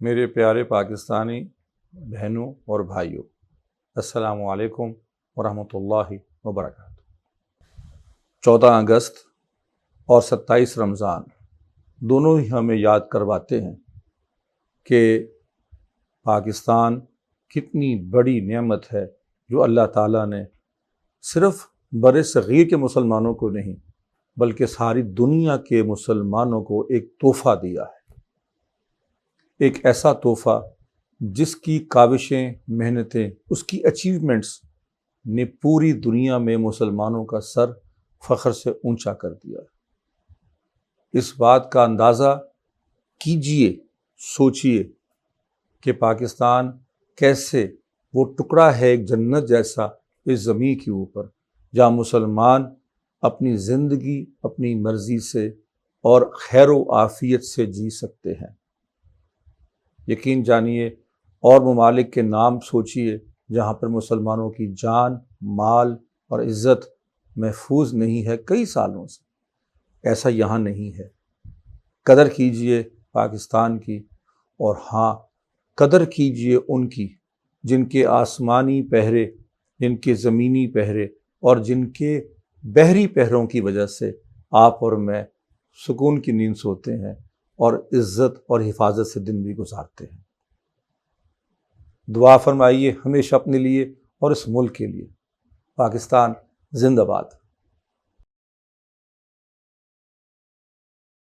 میرے پیارے پاکستانی بہنوں اور بھائیوں، السلام علیکم ورحمۃ اللہ وبرکاتہ۔ 14 اگست اور 27 رمضان دونوں ہی ہمیں یاد کرواتے ہیں کہ پاکستان کتنی بڑی نعمت ہے جو اللہ تعالیٰ نے صرف بر صغیر کے مسلمانوں کو نہیں بلکہ ساری دنیا کے مسلمانوں کو ایک تحفہ دیا ہے، ایک ایسا تحفہ جس کی کاوشیں، محنتیں، اس کی اچیومنٹس نے پوری دنیا میں مسلمانوں کا سر فخر سے اونچا کر دیا۔ اس بات کا اندازہ کیجئے، سوچئے کہ پاکستان کیسے وہ ٹکڑا ہے ایک جنت جیسا اس زمین کے اوپر، جہاں مسلمان اپنی زندگی اپنی مرضی سے اور خیر و عافیت سے جی سکتے ہیں۔ یقین جانیے، اور ممالک کے نام سوچئے جہاں پر مسلمانوں کی جان، مال اور عزت محفوظ نہیں ہے کئی سالوں سے، ایسا یہاں نہیں ہے۔ قدر کیجئے پاکستان کی، اور ہاں، قدر کیجئے ان کی جن کے آسمانی پہرے، جن کے زمینی پہرے اور جن کے بحری پہروں کی وجہ سے آپ اور میں سکون کی نیند سوتے ہیں اور عزت اور حفاظت سے دن بھی گزارتے ہیں۔ دعا فرمائیے ہمیشہ اپنے لیے اور اس ملک کے لیے۔ پاکستان زندہ باد۔